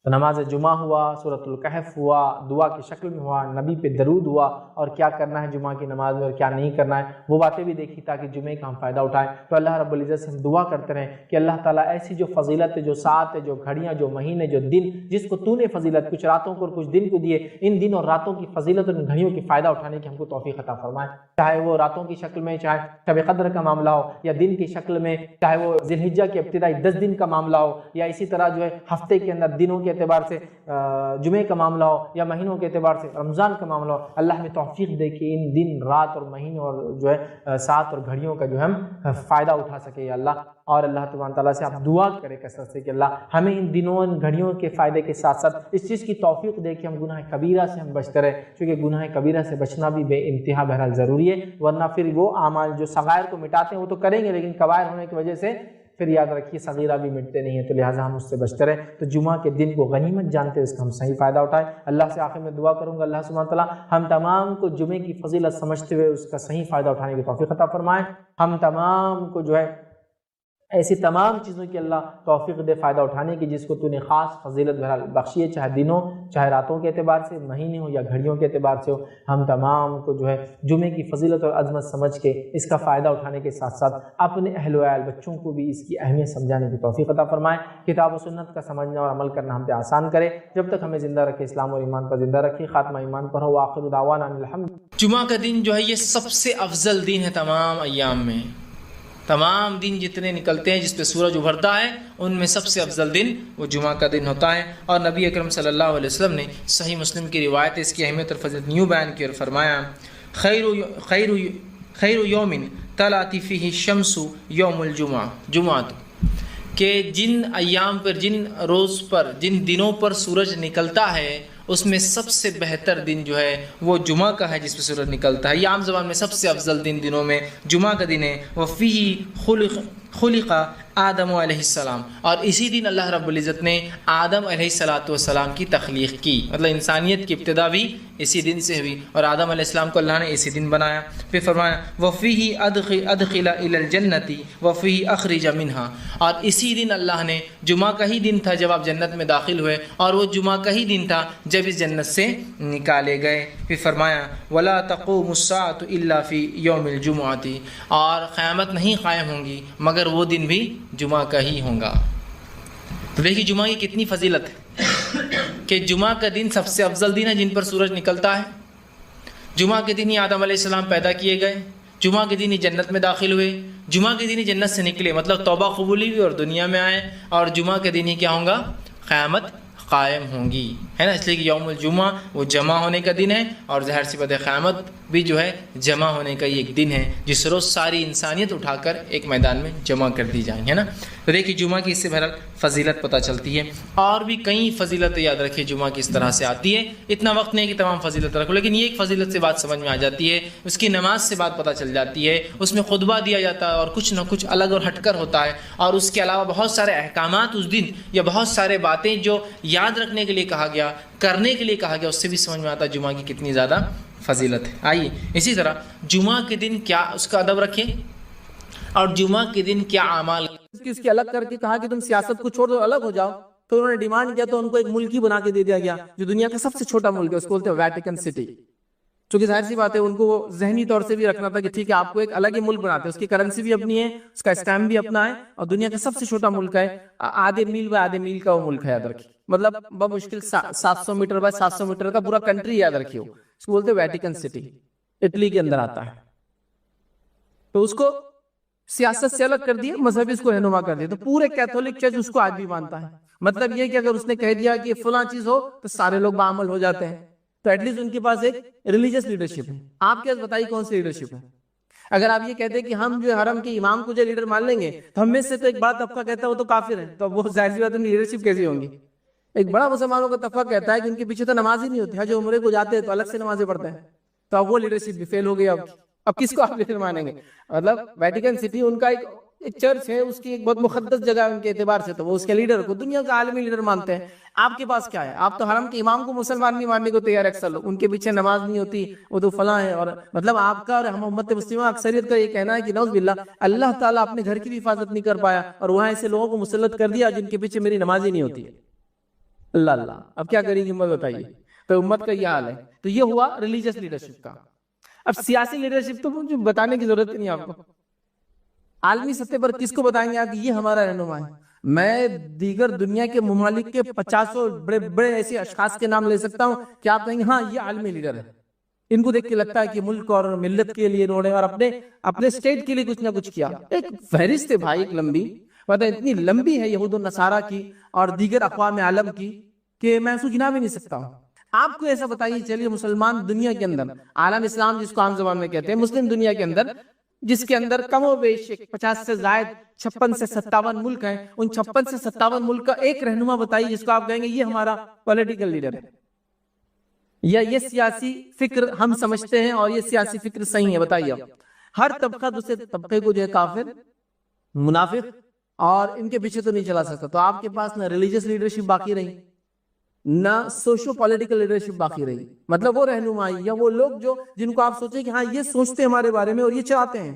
تو نماز جمعہ ہوا، سورۃ الکہف ہوا، دعا کی شکل میں ہوا، نبی پہ درود ہوا، اور کیا کرنا ہے جمعہ کی نماز میں اور کیا نہیں کرنا ہے وہ باتیں بھی دیکھی تاکہ جمعے کا ہم فائدہ اٹھائیں۔ تو اللہ رب العزت سے ہم دعا کرتے رہیں کہ اللہ تعالیٰ ایسی جو فضیلت ہے، جو ساعت ہے، جو گھڑیاں، جو مہینے، جو دن، جس کو تو نے فضیلت کچھ راتوں کو اور کچھ دن کو دیے، ان دن اور راتوں کی فضیلت اور ان گھڑیوں کی فائدہ اٹھانے کی ہم کو توفیق عطا فرمائے، چاہے وہ راتوں کی شکل میں، چاہے شب قدر کا معاملہ ہو، یا دن کی شکل میں، چاہے وہ ذی الحجہ کے ابتدائی 10 دن کا معاملہ ہو، یا اسی طرح جو ہے ہفتے کے اندر دنوں کے کے اعتبار سے جمعے کا معاملہ ہو یا مہینوں کے اعتبار سے رمضان کا معاملہ ہو، اللہ ہمیں توفیق دے کہ ان دن رات اور مہینوں اور جو ہے سات اور گھڑیوں کا جو ہم فائدہ اٹھا سکے یا اللہ۔ اور اللہ تبارک تعالیٰ سے آپ دعا کرے کثرت سے کہ اللہ ہمیں ان دنوں ان گھڑیوں کے فائدے کے ساتھ ساتھ اس چیز کی توفیق دے کہ ہم گناہ کبیرہ سے ہم بچتے رہے، کیونکہ گناہ کبیرہ سے بچنا بھی بے انتہا بہرحال ضروری ہے، ورنہ پھر وہ اعمال جو صغائر کو مٹاتے ہیں وہ تو کریں گے لیکن کبائر ہونے کی وجہ سے پھر یاد رکھیے صغیرہ بھی مٹتے نہیں ہیں، تو لہٰذا ہم اس سے بچتے رہے۔ تو جمعہ کے دن کو غنیمت جانتے اس کا ہم صحیح فائدہ اٹھائیں۔ اللہ سے آخر میں دعا کروں گا اللہ سبحانہ تعالیٰ ہم تمام کو جمعے کی فضیلت سمجھتے ہوئے اس کا صحیح فائدہ اٹھانے کی توفیق عطا فرمائیں۔ ہم تمام کو جو ہے ایسی تمام چیزوں کی اللہ توفیق دے فائدہ اٹھانے کی جس کو تو نے خاص فضیلت بہرحال بخشی ہے، چاہے دنوں چاہے راتوں کے اعتبار سے، مہینے ہو یا گھڑیوں کے اعتبار سے ہو۔ ہم تمام کو جو ہے جمعے کی فضیلت اور عظمت سمجھ کے اس کا فائدہ اٹھانے کے ساتھ ساتھ اپنے اہل و عیال بچوں کو بھی اس کی اہمیت سمجھانے کی توفیق عطا فرمائے۔ کتاب و سنت کا سمجھنا اور عمل کرنا ہم پہ آسان کرے، جب تک ہمیں زندہ رکھے اسلام اور ایمان پر زندہ رکھے۔ خاتمہ ایمان پر ہو، وآخر دعوانا ان الحمد۔ جمعہ کا دن جو ہے یہ سب سے افضل دن ہے تمام ایام میں، تمام دن جتنے نکلتے ہیں جس پہ سورج ابھرتا ہے ان میں سب سے افضل دن وہ جمعہ کا دن ہوتا ہے۔ اور نبی اکرم صلی اللہ علیہ وسلم نے صحیح مسلم کی روایت اس کی اہمیت اور فضیلت یوں بیان کی اور فرمایا خیر یوم طلعت فیہ الشمس یوم الجمعہ کہ جن ایام پر جن روز پر جن دنوں پر سورج نکلتا ہے اس میں سب سے بہتر دن جو ہے وہ جمعہ کا ہے جس پہ سورج نکلتا ہے۔ یہ عام زبان میں سب سے افضل دنوں میں جمعہ کا دن ہے۔ وَفِيهِ خُلِقَ آدم علیہ السلام، اور اسی دن اللہ رب العزت نے آدم علیہ السلام کی تخلیق کی، مطلب انسانیت کی ابتدا بھی اسی دن سے ہوئی اور آدم علیہ السلام کو اللہ نے اسی دن بنایا۔ پھر فرمایا وَفِيهِ أَدْخِلَ إِلَى الْجَنَّةِ وَفِيهِ أَخْرِجَ مِنْهَا، اور اسی دن اللہ نے جمعہ کا ہی دن تھا جب آپ جنت میں داخل ہوئے، اور وہ جمعہ کا ہی دن تھا جب اس جنت سے نکالے گئے۔ پھر فرمایا وَلَا تَقُومُ السَّاعَةُ إِلَّا فِي يَوْمِ الْجُمُعَةِ، اور قیامت نہیں قائم ہوں گی مگر وہ دن بھی جمعہ کا ہی ہوگا۔ تو دیکھیے جمعہ کی کتنی فضیلت ہے کہ جمعہ کا دن سب سے افضل دن ہے جن پر سورج نکلتا ہے۔ جمعہ کے دن ہی آدم علیہ السلام پیدا کیے گئے، جمعہ کے دن ہی جنت میں داخل ہوئے، جمعہ کے دن ہی جنت سے نکلے، مطلب توبہ قبولی ہوئی اور دنیا میں آئے، اور جمعہ کے دن ہی کیا ہوگا؟ قیامت قائم ہوں گی، ہے نا؟ اس لیے کہ یوم الجمعہ وہ جمع ہونے کا دن ہے، اور ظاہر سی بات ہے قیامت بھی جو ہے جمع ہونے کا یہ ایک دن ہے جس روز ساری انسانیت اٹھا کر ایک میدان میں جمع کر دی جائیں، ہے نا؟ تو دیکھیے جمعہ کی اس سے بہرحال فضیلت پتہ چلتی ہے، اور بھی کئی فضیلت یاد رکھیے جمعہ کی اس طرح سے آتی ہے۔ اتنا وقت نہیں کہ تمام فضیلت رکھو، لیکن یہ ایک فضیلت سے بات سمجھ میں آ جاتی ہے، اس کی نماز سے بات پتہ چل جاتی ہے، اس میں خطبہ دیا جاتا ہے اور کچھ نہ کچھ الگ اور ہٹ کر ہوتا ہے، اور اس کے علاوہ بہت سارے احکامات اس دن یا بہت سارے باتیں جو یاد رکھنے کے لیے کہا گیا، کرنے کے لیے کہا گیا، اس سے بھی سمجھ میں آتا ہے جمعہ کی کتنی زیادہ فضیلت ہے۔ آئیے اسی طرح جمعہ کے دن کیا اس کا ادب رکھیں، اور جمعہ کے دن کیا اعمال اس کی الگ کر کے کہا کہ تم سیاست کو چھوڑ دو الگ ہو جاؤ، تو انہوں نے ڈیمانڈ کیا تو ان کو ایک ملک ہی بنا کے دے دیا گیا جو دنیا کا سب سے چھوٹا ملک ہے، اس کو بولتے ہیں ویٹیکن سٹی۔ چونکہ ظاہر سی بات ہے ان کو وہ ذہنی طور سے بھی رکھنا تھا کہ ٹھیک ہے آپ کو ایک الگ ہی ملک بناتے ہیں، اس کی کرنسی بھی اپنی ہے، اس کا اسٹیمپ بھی اپنا ہے، اور دنیا کا سب سے چھوٹا ملک ہے، آدھے میل بائی آدھے میل کا وہ ملک ہے، یاد رکھیے، مطلب بمشکل 700 میٹر بائی 700 میٹر کا پورا کنٹری یاد رکھیے، اس کو بولتے ہیں ویٹیکن سٹی، اٹلی کے اندر آتا ہے۔ تو اس کو سیاست سے الگ کر دیا، مذہبی اس کو رہنما کر دیا، تو پورے کیتھولک چرچ اس کو آج بھی مانتا ہے۔ مطلب یہ کہ اگر اس نے کہہ دیا کہ فلاں چیز ہو تو سارے لوگ بعمل ہو جاتے ہیں، تو ایٹ لیسٹ ان کے پاس ایک ریلیجیس لیڈرشپ ہے۔ آپ کے بتائیے کون سی لیڈرشپ ہے؟ اگر آپ یہ کہتے ہیں کہ ہم جو حرم کے امام کو جو لیڈر مان لیں گے تو ہم میں سے تو ایک بڑا طبقہ کہتا ہے وہ تو کافر ہے، تو وہ ظاہر سی بات ہے ان کی لیڈرشپ کیسی ہوں گی؟ ایک بڑا مسلمانوں کا طبقہ کہتا ہے کہ ان کے پیچھے تو نماز ہی نہیں ہوتی، حج عمرے کو جاتے ہیں تو الگ سے نمازیں پڑھتے ہیں، تو اب وہ لیڈرشپ بھی فیل ہو گئی۔ اب کس کو آپ لیڈر مانیں گے؟ مطلب ویٹیکن سٹی ان کا ایک چرچ ہے، اس کی ایک بہت مقدس جگہ ہے ان کے اعتبار سے، تو وہ اس کے لیڈر کو دنیا کا عالمی لیڈر مانتے ہیں۔ آپ کے پاس کیا ہے؟ آپ تو حرم کے امام کو مسلمان نہیں ماننے کو تیار، اکثر لوگ ان کے پیچھے نماز نہیں ہوتی، وہ تو فلاں ہے، اور مطلب آپ کا اور ہم امت مسلمہ اکثریت کا یہ کہنا ہے کہ نعوذ باللہ اللہ تعالیٰ اپنے گھر کی بھی حفاظت نہیں کر پایا اور وہاں ایسے لوگوں کو مسلط کر دیا جن کے پیچھے میری نماز ہی نہیں ہوتی ہے۔ اللہ اللہ، اب کیا کریں گے امت بتائیے؟ تو امت کا یہ حال ہے۔ تو یہ ہوا ریلیجیس لیڈرشپ کا۔ اب سیاسی لیڈرشپ تو مجھے بتانے کی ضرورت نہیں آپ کو، عالمی سطح پر کس کو بتائیں گے آپ کہ یہ ہمارا رہنما ہے؟ میں دیگر دنیا کے ممالک کے 50 بڑے بڑے ایسے اشخاص کے نام لے سکتا ہوں کہ آپ کہیں گے ہاں یہ عالمی لیڈر ہے، ان کو دیکھ کے لگتا ہے کہ ملک اور ملت کے لیے انہوں نے اور اپنے اسٹیٹ کے لیے کچھ نہ کچھ کیا۔ ایک فہرست ہے بھائی، ایک لمبی، مطلب اتنی لمبی ہے یہود و نصارہ کی اور دیگر اقوام عالم کی، کہ میں اس کو گنا بھی نہیں سکتا ہوں. آپ کو ایسا بتائیے چلیے مسلمان دنیا کے اندر عالم اسلام جس کو عام زبان میں کہتے ہیں مسلم دنیا کے اندر جس کے اندر کم و بیش 50 سے زائد 56 سے 57 ملک ہیں, ان 56 سے 57 ملک کا ایک رہنما بتائیے جس کو آپ کہیں گے یہ ہمارا پولیٹیکل لیڈر ہے یا یہ سیاسی فکر ہم سمجھتے ہیں اور یہ سیاسی فکر صحیح ہے. بتائیے آپ. ہر طبقہ دوسرے طبقے کو جو ہے کافر, منافق اور ان کے پیچھے تو نہیں چلا سکتا. تو آپ کے پاس نہ ریلیجیس لیڈرشپ باقی رہی نہ سوشو پولیٹیکل لیڈرشپ باقی رہی. مطلب وہ رہنمائی یا وہ لوگ جو جن کو آپ سوچیں کہ ہاں یہ سوچتے ہیں ہمارے بارے میں اور یہ چاہتے ہیں,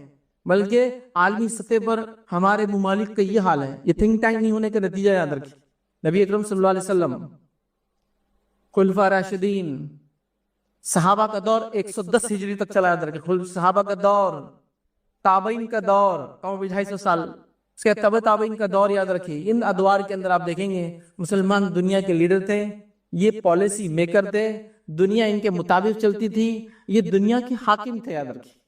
بلکہ عالمی سطح پر ہمارے ممالک کا یہ حال ہے. یہ تھنک ٹینک نہیں ہونے کا نتیجہ یاد رکھیں. نبی اکرم صلی اللہ علیہ وسلم, خلفاء راشدین, صحابہ کا دور 110 ہجری تک چلا, یاد رکھیں. صحابہ کا دور, تابعین کا دور 250 سال, اس کے تبع تابعین کا دور یاد رکھیں. ان ادوار کے اندر آپ دیکھیں گے مسلمان دنیا کے لیڈر تھے, یہ پالیسی میکر تھے, دنیا ان کے مطابق چلتی تھی, یہ دنیا کے حاکم تھے. یاد رکھیں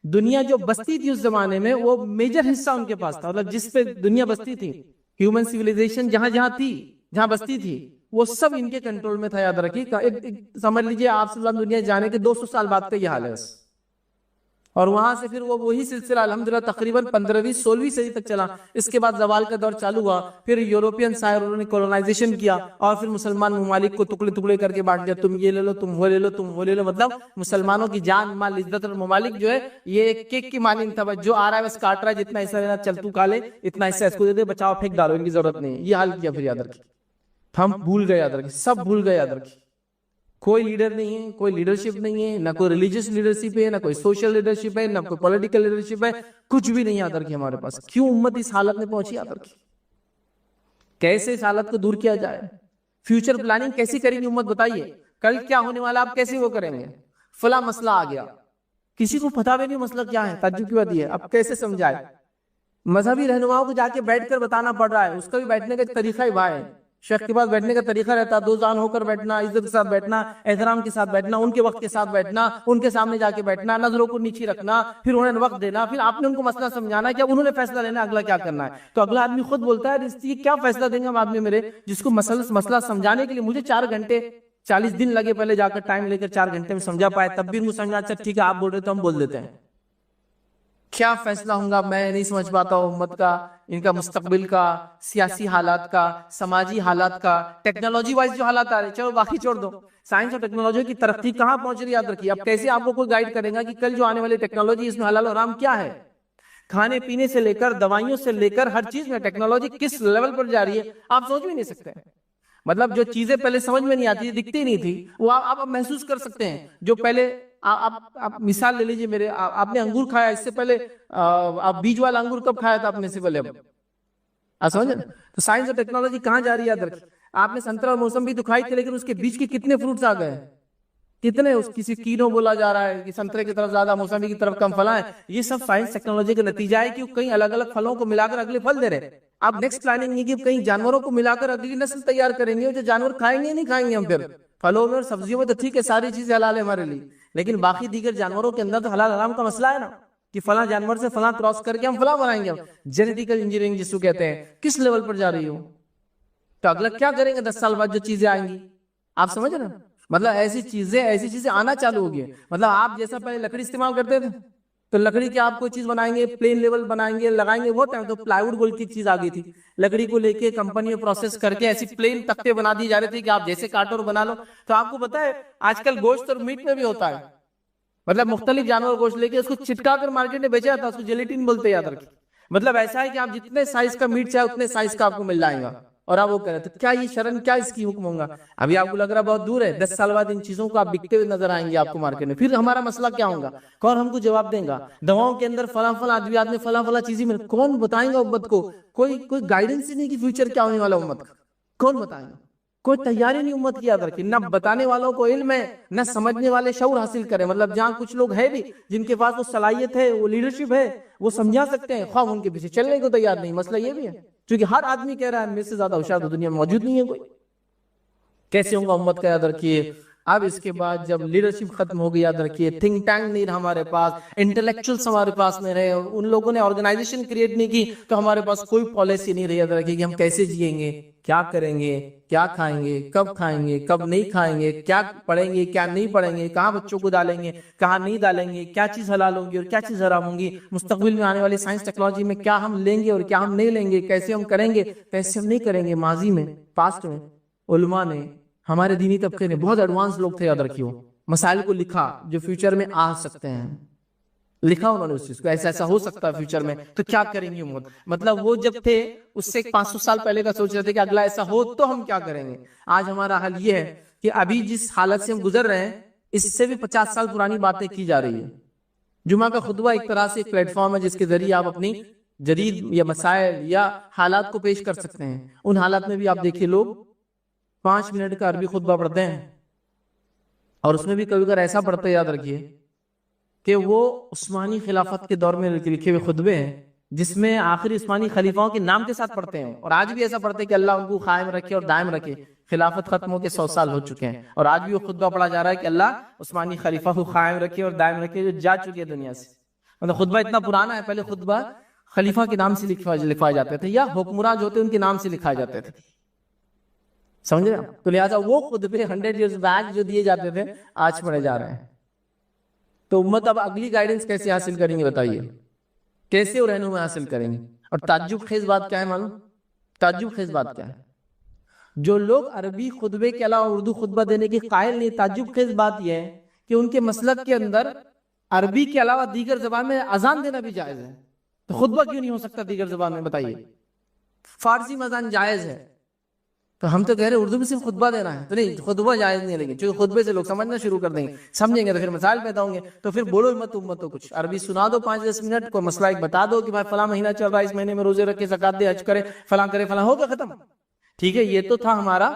دنیا جو بستی تھی اس زمانے میں وہ میجر حصہ ان کے پاس تھا. مطلب جس پہ دنیا بستی تھی, ہیومن سیویلائزیشن جہاں جہاں تھی, جہاں بستی تھی, وہ سب ان کے کنٹرول میں تھا. یاد رکھیے سمجھ لیجئے آپ صلی اللہ علیہ وسلم دنیا جانے کے 200 سال بعد کا یہ حال ہے. اور وہاں سے پھر وہی سلسلہ الحمدللہ تقریباً 15ویں 16ویں صدی تک چلا. اس کے بعد زوال کا دور چالو ہوا, پھر یورپین سائروں نے کولونائزیشن کیا اور پھر مسلمان ممالک کو ٹکڑے ٹکڑے کر کے بانٹ دیا. تم یہ لے لو, تم وہ لے لو, تم وہ لے لو. مطلب مسلمانوں کی جان مال عزت اور ممالک جو ہے یہ ایک کیک کی مانند تھا, جو آ رہا ہے بس کاٹ رہا ہے, جتنا حصہ لینا چل تو کھا لے, اتنا حصہ اس کو دے دے, بچاؤ پھینک ڈالو, ان کی ضرورت نہیں. یہ حال کیا پھر. یاد رکھیں ہم بھول گئے, یاد رکھیں سب بھول گئے. یاد رکھیں کوئی لیڈر نہیں ہے, کوئی لیڈرشپ نہیں ہے, نہ کوئی ریلیجیس لیڈرشپ ہے, نہ کوئی سوشل لیڈرشپ ہے, نہ کوئی پولیٹیکل لیڈرشپ ہے, کچھ بھی نہیں. یاد رکھیں ہمارے پاس کیوں امت اس حالت میں پہنچی. یاد رکھیں کیسے اس حالت کو دور کیا جائے, فیوچر پلاننگ کیسی کریں گے امت. بتائیے کل کیا ہونے والا, آپ کیسے وہ کریں گے. فلاں مسئلہ آ گیا, کسی کو پتا بھی نہیں مسئلہ کیا ہے, تعجب کی بات یہ ہے, اب کیسے سمجھائے. مذہبی رہنماؤں کو جا کے بیٹھ کر بتانا پڑ رہا ہے, اس کا بھی بیٹھنے کا طریقہ ہی بھائی ہے. شیخ کے پاس بیٹھنے کا طریقہ رہتا, دو جان ہو کر بیٹھنا, عزت کے ساتھ بیٹھنا, احترام کے ساتھ بیٹھنا, ان کے وقت کے ساتھ بیٹھنا, ان کے سامنے جا کے بیٹھنا, نظروں کو نیچی رکھنا, پھر انہیں وقت دینا, پھر آپ نے ان کو مسئلہ سمجھانا کہ انہوں نے فیصلہ لینا اگلا کیا کرنا ہے. تو اگلا آدمی خود بولتا ہے یہ کیا فیصلہ دیں گے ہم آدمی میرے, جس کو مسئلہ سمجھانے کے لیے مجھے 4 گھنٹے 40 دن لگے, پہلے جا کر ٹائم لے کر 4 گھنٹے میں سمجھا پائے, تب بھی ان کو سمجھا اچھا ٹھیک ہے آپ بول رہے تو ہم بول دیتے ہیں. کیا فیصلہ ہوں گا میں نہیں سمجھ پاتا ہوں امت کا, ان کا مستقبل کا, سیاسی حالات کا, سماجی حالات کا, ٹیکنالوجی وائز جو حالات آ رہے ہیں, چلو باقی چھوڑ دو, سائنس اور ٹیکنالوجی کی ترقی کہاں پہنچ رہی ہے. یاد رکھیے اب کیسے آپ کو کوئی گائیڈ کرے گا کہ کل جو آنے والی ٹیکنالوجی اس میں حلال اور حرام کیا ہے. کھانے پینے سے لے کر دوائیوں سے لے کر ہر چیز میں ٹیکنالوجی کس لیول پر جا رہی ہے آپ سوچ بھی نہیں سکتے. مطلب جو چیزیں پہلے سمجھ میں نہیں آتی, دکھتی نہیں تھی, وہ آپ محسوس کر سکتے ہیں. جو پہلے آپ مثال لے لیجئے, میرے آپ نے انگور کھایا, اس سے پہلے آپ بیج والا انگور کب کھایا تھا آپ نے سے پہلے. آپ سمجھے تو سائنس اور ٹیکنالوجی کہاں جا رہی ہے. یاد رکھیں آپ نے سنترا اور موسمی تو کھائی تھی, لیکن اس کے بیچ کے کتنے فروٹس آ گئے, کتنے, کسی کینو بولا جا رہا ہے کہ سنترے کی طرف زیادہ, موسمی کی طرف کم فلاں ہے. یہ سب سائنس ٹیکنالوجی کا نتیجہ ہے کہ کئی الگ الگ پھلوں کو ملا کر اگلے پھل دے رہے. آپ نیکسٹ پلاننگ یہ کہ کئی جانوروں کو ملا کر اگلی نسل تیار کریں گے, جو جانور کھائیں گے نہیں کھائیں گے ہم. پھر پھلوں میں اور سبزیوں میں تو ٹھیک ہے ساری چیزیں حلال ہے ہمارے لیے, لیکن باقی دیگر جانوروں کے اندر تو حلال حرام کا مسئلہ ہے نا, کہ فلاں جانور سے فلاں کراس کر کے ہم فلاں بنائیں گے. جینیٹیکل انجینئرنگ جس کو کہتے ہیں, کس لیول پر جا رہی ہو. تو اگلا کیا کریں گے 10 سال بعد جو چیزیں آئیں گی, آپ سمجھ رہے ہیں. مطلب ایسی چیزیں آنا چالو ہو گئی. مطلب آپ جیسا پہلے لکڑی استعمال کرتے تھے, تو لکڑی کی آپ کوئی چیز بنائیں گے, پلین لیول بنائیں گے, لگائیں گے, وہ ٹائم تو پلائی ووڈ بول کی چیز آ گئی تھی. لکڑی کو لے کے کمپنی میں پروسیس کر کے ایسی پلین تختے بنا دی جا رہے تھے کہ آپ جیسے کاٹو اور بنا لو. تو آپ کو پتا ہے آج کل گوشت اور میٹ میں بھی ہوتا ہے, مطلب مختلف جانور گوشت لے کے اس کو چٹکا کر مارکیٹ میں بیچا جاتا ہے, اس کو جیلیٹن بولتے ہیں. یاد رکھیں مطلب ایسا ہے کہ آپ جتنے سائز کا میٹ چاہے اتنے سائز کا آپ کو مل جائے گا, اور آپ وہ کریں. تو کیا یہ شرن, کیا اس کی حکم ہوگا. ابھی آپ کو لگ رہا بہت دور ہے, 10 سال بعد ان چیزوں کو آپ بکتے ہوئے نظر آئیں گے آپ کو مارکیٹ میں. پھر ہمارا مسئلہ کیا ہوگا, کون ہم کو جواب دیں گا. دواؤں کے اندر فلاں ادویات میں فلاں چیزیں میں کون بتائیں گا امت کو. کوئی گائیڈنس ہی نہیں کہ فیوچر کیا ہونے والا امت کا, کون بتائیں گا. کوئی تیاری نہیں امت کی. یاد رکھیں نہ بتانے والوں کو علم ہے, نہ سمجھنے والے شعور حاصل کریں. مطلب جہاں کچھ لوگ ہیں بھی جن کے پاس وہ صلاحیت ہے, وہ لیڈرشپ ہے, وہ سمجھا سکتے ہیں, خواہ ان کے پیچھے چلنے کو تیار نہیں. مسئلہ یہ بھی ہے کیونکہ ہر آدمی کہہ رہا ہے میرے سے زیادہ ہوشیار تو دنیا میں موجود نہیں ہے کوئی. کیسے ہوگا امت کا. یاد رکھیے اب اس کے بعد جب لیڈرشپ ختم ہو گئی، یاد رکھیے تھنک ٹینک نہیں رہا ہمارے پاس، انٹلیکچوئلس ہمارے پاس نہیں رہے، ان لوگوں نے آرگنائزیشن کریٹ نہیں کی، تو ہمارے پاس کوئی پالیسی نہیں رہی، یاد رکھیے کہ ہم کیسے جئیں گے، کیا کریں گے، کیا کھائیں گے، کب نہیں کھائیں گے، کیا پڑھیں گے، کیا نہیں پڑھیں گے، کہاں بچوں کو ڈالیں گے، کہاں نہیں ڈالیں گے، کیا چیز حلال ہوگی اور کیا چیز حرام ہوگی، مستقبل میں آنے والی سائنس ٹیکنالوجی میں کیا ہم لیں گے اور کیا ہم نہیں لیں گے، کیسے ہم کریں گے، کیسے ہم نہیں کریں گے۔ ماضی میں، پاسٹ میں علماء نے، ہمارے دینی طبقے نے، بہت ایڈوانس لوگ تھے، یاد رکھیے، مسائل کو لکھا جو فیوچر میں آ سکتے ہیں، لکھا انہوں نے اس چیز کو، ایسا ایسا ہو سکتا ہے فیوچر میں، تو کیا کریں گے امت، مطلب وہ جب تھے اس سے 500 سال پہلے کا سوچ رہے تھے کہ اگلا ایسا ہو تو ہم کیا کریں گے۔ آج ہمارا حل یہ ہے کہ ابھی جس حالت سے ہم گزر رہے ہیں اس سے بھی 50 سال پرانی باتیں کی جا رہی ہیں۔ جمعہ کا خطبہ ایک طرح سے ایک پلیٹ فارم ہے جس کے ذریعے آپ اپنی جدید یا مسائل یا حالات کو پیش کر سکتے ہیں۔ ان حالات میں بھی آپ دیکھیے لوگ 5 منٹ کا عربی خطبہ پڑھتے ہیں، اور اس میں بھی کبھی اگر ایسا پڑھتے، یاد رکھیے کہ وہ عثمانی خلافت کے دور میں لکھے ہوئے خطبے ہیں جس میں آخری عثمانی خلیفاؤں کے نام کے ساتھ پڑھتے ہیں، اور آج بھی ایسا پڑھتے ہیں کہ اللہ ان کو قائم رکھے اور دائم رکھے۔ خلافت ختم ہو کے 100 سال ہو چکے ہیں اور آج بھی وہ خطبہ پڑھا جا رہا ہے کہ اللہ عثمانی خلیفہ کو قائم رکھے اور دائم رکھے جو جا چکے دنیا سے۔ مطلب خطبہ اتنا پرانا ہے، پہلے خطبہ خلیفہ کے نام سے لکھوائے جاتے تھے یا حکمراں جو ہوتے ان کے نام سے لکھائے جاتے تھے، سمجھ رہے ہیں؟ تو لہٰذا وہ خطبے 100 ایئرز بیک جو دیے جاتے تھے آج پڑھے جا رہے ہیں۔ تو امت اب اگلی گائیڈنس کیسے حاصل کریں گے بتائیے، کیسے وہ رہنما حاصل کریں گے؟ اور تعجب خیز بات کیا ہے معلوم؟ تعجب خیز بات کیا ہے؟ جو لوگ عربی خطبے کے علاوہ اردو خطبہ دینے کے قائل نہیں، تعجب خیز بات یہ ہے کہ ان کے مسلک کے اندر عربی کے علاوہ دیگر زبان میں اذان دینا بھی جائز ہے، تو خطبہ کیوں نہیں ہو سکتا دیگر زبان میں؟ بتائیے، فارسی میں اذان جائز ہے، تو ہم تو کہہ رہے اردو میں صرف خطبہ دینا ہے، تو نہیں، خطبہ جائز نہیں، لیکن چونکہ خطبے سے لوگ سمجھنا شروع کر دیں گے، سمجھیں گے تو پھر مسائل پیدا ہوں گے، تو پھر بولو امت تو کچھ عربی سنا دو 5-10 منٹ، کوئی مسئلہ ایک بتا دو کہ بھائی فلاں مہینہ چل رہا ہے، اس مہینے میں روزے رکھے، زکات دے، حج کرے، فلاں کرے، فلاں، ہو گیا ختم۔ ٹھیک ہے، یہ تو تھا ہمارا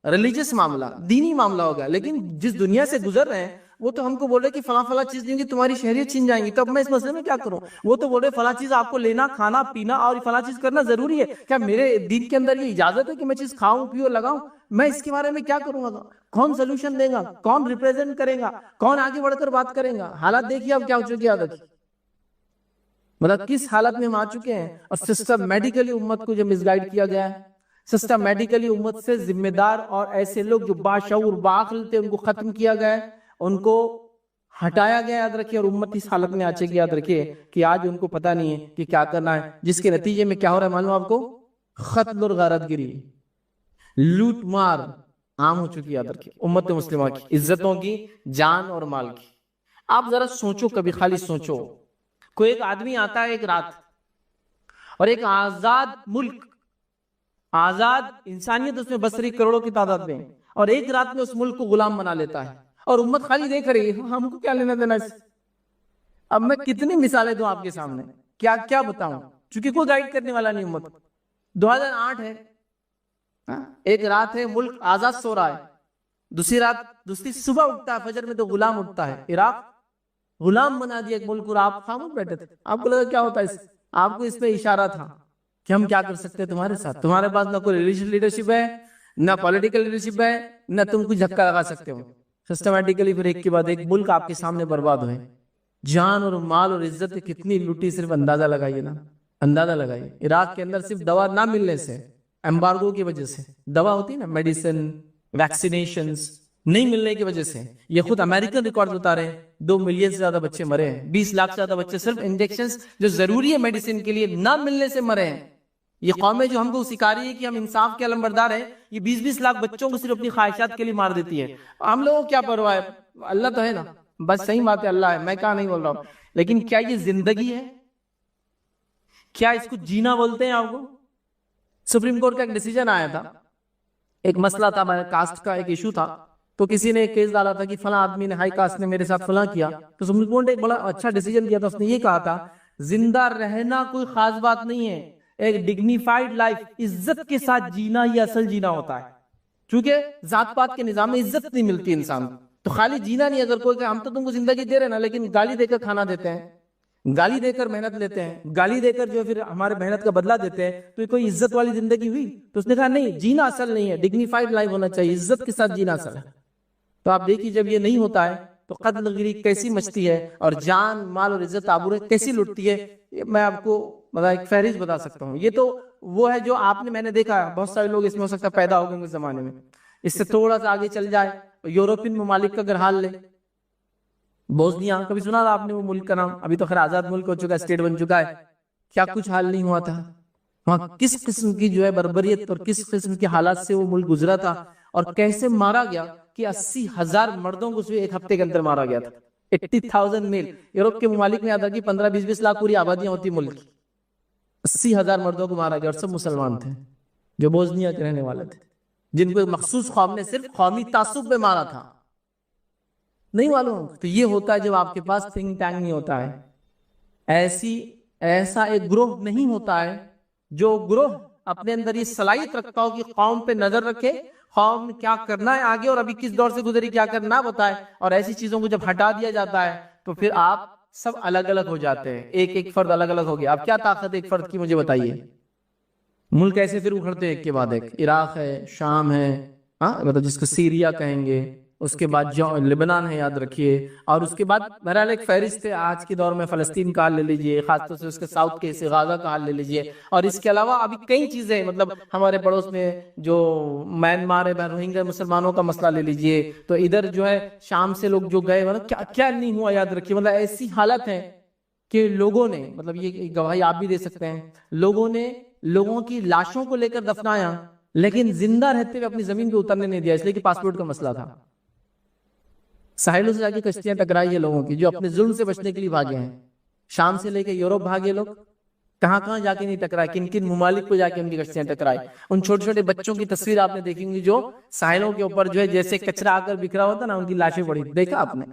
ریلیجس معاملہ، دینی معاملہ ہوگا، لیکن جس دنیا سے گزر رہے ہیں وہ تو ہم کو بول رہے کہ فلاں فلاں چیز دیں گی تمہاری شہریت چھین جائیں گی، تو اب میں اس مسئلے میں کیا کروں؟ وہ تو بول رہے فلاں چیز آپ کو لینا، کھانا پینا اور فلاں چیز کرنا ضروری ہے، کیا میرے دین کے اندر یہ اجازت ہے کہ میں چیز کھاؤں پیوں لگاؤں؟ میں اس کے بارے میں کیا کروں گا؟ کون سولوشن دے گا؟ کون ریپرزینٹ کرے گا؟ کون آگے بڑھ کر بات کرے گا؟ حالات دیکھیے اب کیا ہو چکی عادت، مطلب کس حالت میں ہم آ چکے ہیں، اور سسٹمیٹیکلی امت کو جو مس گائیڈ کیا گیا ہے، سسٹمیٹیکلی امت سے ذمہ دار اور ایسے لوگ جو باشعور باعقل تھے ان کو ختم کیا گیا ہے، ان کو ہٹایا گیا، یاد رکھیے، اور امت اس حالت میں آ چکی، یاد رکھیے کہ آج ان کو پتہ نہیں ہے کہ کیا کرنا ہے، جس کے نتیجے میں کیا ہو رہا ہے معلوم آپ کو؟ قتل اور غارت گری، لوٹ مار عام ہو چکی، یاد رکھیے، امت مسلمہ کی عزتوں کی، جان اور مال کی۔ آپ ذرا سوچو، کبھی خالی سوچو، کوئی ایک آدمی آتا ہے ایک رات، اور ایک آزاد ملک، آزاد انسانیت اس میں بس رہی کروڑوں کی تعداد میں، اور ایک رات میں اس ملک کو غلام بنا لیتا ہے، اور امت خالی دیکھ رہی ہے، ہم کو کیا لینا دینا اس۔ اب میں کتنی مثالیں دوں آپ کے سامنے، کیا بتاؤں، چونکہ کوئی گائیڈ کرنے والا نہیں امت۔ 2008 ہے، ایک رات ہے، ملک آزاد سو رہا ہے، دوسری صبح اٹھتا ہے فجر میں تو غلام اٹھتا ہے، عراق غلام بنا دیا ایک ملک، اور آپ خاموش بیٹھے تھے، آپ کو لگا کیا ہوتا ہے؟ آپ کو اس میں اشارہ تھا کہ ہم کیا کر سکتے ہیں تمہارے ساتھ، تمہارے پاس نہ کوئی ریلیجیس لیڈرشپ ہے، نہ پولیٹیکل لیڈرشپ ہے، نہ تم کچھ دھکا لگا سکتے ہو۔ سسٹمیٹیکلی پھر ایک کے بعد ایک ملک آپ کے سامنے برباد ہوئے، جان اور مال اور عزت کتنی لوٹی، صرف اندازہ لگائیے نا، اندازہ لگائیے۔ عراق کے اندر صرف دوا نہ ملنے سے، ایمبارگو کی وجہ سے، دوا ہوتی ہے نا، میڈیسن، ویکسینیشنز نہیں ملنے کی وجہ سے، یہ خود امریکن ریکارڈ بتا رہے ہیں، 2 ملین سے زیادہ بچے مرے ہیں، 20 لاکھ سے زیادہ بچے صرف انجیکشنز جو ضروری ہے میڈیسن کے لیے نہ ملنے سے مرے ہیں۔ یہ قومیں جو ہم کو سکھا رہی ہے کہ ہم انصاف کے علمبردار ہیں، یہ 20-20 لاکھ بچوں کو صرف اپنی خواہشات کے لیے مار دیتی ہے۔ ہم لوگوں کو کیا پرواہ ہے؟ اللہ تو ہے نا، بس صحیح بات ہے، اللہ ہے، میں کہاں نہیں بول رہا ہوں، لیکن کیا یہ زندگی ہے؟ کیا اس کو جینا بولتے ہیں آپ کو؟ سپریم کورٹ کا ایک ڈیسیجن آیا تھا، ایک مسئلہ تھا، کاسٹ کا ایک ایشو تھا، تو کسی نے ایک کیس ڈالا تھا کہ فلاں آدمی نے، ہائی کاسٹ نے میرے ساتھ فلاں کیا، تو سپریم کورٹ نے ایک بڑا اچھا ڈیسیجن دیا تھا، اس نے یہ کہا تھا زندہ رہنا کوئی خاص بات نہیں ہے، ایک ڈگنیفائڈ لائف، عزت کے ساتھ جینا یہ اصل جینا ہوتا ہے، کیونکہ ذات پات کے نظام میں عزت نہیں ملتی انسان کو، تو خالی جینا نہیں، اگر کوئی کہ ہم تو تم کو زندگی دے رہے نا، لیکن گالی دے کر کھانا دیتے ہیں، گالی دے کر محنت لیتے ہیں، گالی دے کر جو پھر ہمارے محنت کا بدلہ دیتے ہیں، تو یہ کوئی عزت والی زندگی ہوئی؟ تو اس نے کہا نہیں، جینا اصل نہیں ہے، ڈگنیفائڈ لائف ہونا چاہیے، عزت کے ساتھ جینا اصل ہے۔ تو آپ دیکھیے جب یہ نہیں ہوتا ہے تو قتل گری کیسی مچتی ہے اور جان مال اور عزت آبرو کیسی لٹتی ہے. میں آپ کو ایک فہرست بتا سکتا ہوں. یہ تو وہ ہے جو آپ نے میں نے دیکھا ہے. بہت سارے لوگ اس میں ہو سکتا ہے پیدا ہو گئے اس زمانے میں. اس سے تھوڑا سا آگے چل جائے یورپین ممالک کا اگر حال لے, بوسنیا کبھی سنا تھا آپ نے وہ ملک کا نام؟ ابھی تو خیر آزاد ملک ہو چکا ہے, اسٹیٹ بن چکا ہے. کیا کچھ حال نہیں ہوا تھا وہاں, کس قسم کی جو ہے بربریت اور کس قسم کے حالات سے وہ ملک گزرا تھا, اور کیسے مارا گیا کہ 80,000 مردوں کو صرف ایک ہفتے کے اندر مارا گیا تھا. 80,000 میل. یورپ کے ممالک میں یاد رکھیے 15-20 لاکھ پوری آبادیاں ہوتی ملک کی. 80,000 مردوں کو مارا گیا اور سب مسلمان تھے جو بوسنیا کے رہنے والے تھے, جن کو مخصوص قوم نے صرف قومی تعصب میں مارا تھا. نہیں معلوم؟ تو یہ ہوتا ہے جب آپ کے پاس تھنک ٹینک نہیں ہوتا ہے. ایسا ایک گروہ نہیں ہوتا ہے جو گروہ اپنے اندر یہ صلاحیت رکھتا ہو کہ قوم پہ نظر رکھے, قوم کیا کرنا ہے آگے اور ابھی کس دور سے گزری کیا کرنا بتائے. اور ایسی چیزوں کو جب ہٹا دیا جاتا ہے تو پھر آپ سب الگ الگ ہو جاتے ہیں. ایک فرد الگ الگ ہو گیا. اب کیا طاقت ہے ایک فرد کی مجھے بتائیے. ملک ایسے پھر اکھڑتے ایک کے بعد ایک. عراق ہے, شام ہے, مطلب جس کو سیریا کہیں گے, اس کے بعد لبنان ہے یاد رکھیے, اور اس کے بعد بہرحال ایک فہرست ہے آج کے دور میں. فلسطین کا حال لے لیجئے, خاص طور سے اس کے ساؤتھ کے حصے غازہ کا حال لے لیجئے, اور اس کے علاوہ ابھی کئی چیزیں مطلب ہمارے پڑوس میں جو میانمار ہے, روہنگیا مسلمانوں کا مسئلہ لے لیجئے, تو ادھر جو ہے شام سے لوگ جو گئے مطلب کیا کیا نہیں ہوا یاد رکھیے. مطلب ایسی حالت ہے کہ لوگوں نے, مطلب یہ گواہی آپ بھی دے سکتے ہیں, لوگوں نے لوگوں کی لاشوں کو لے کر دفنایا لیکن زندہ رہتے ہوئے اپنی زمین پہ اترنے نہیں دیا, اس لیے کہ پاسپورٹ کا مسئلہ تھا. ساحلوں سے جا کے کشتیاں ٹکرائی ہیں لوگوں کی جو اپنے ظلم سے بچنے کے لیے بھاگے ہیں. شام سے لے کے یورپ بھاگے لوگ, کہاں کہاں جا کے نہیں ٹکرائے, کن کن ممالک کو جا کے ان کی کشتیاں ٹکرائی. ان چھوٹے چھوٹے بچوں کی تصویر آپ نے دیکھی ہوگی جو ساحلوں کے اوپر جو ہے جیسے کچرا آ کر بکھرا ہوتا نا, ان کی لاشیں پڑی, دیکھا آپ نے؟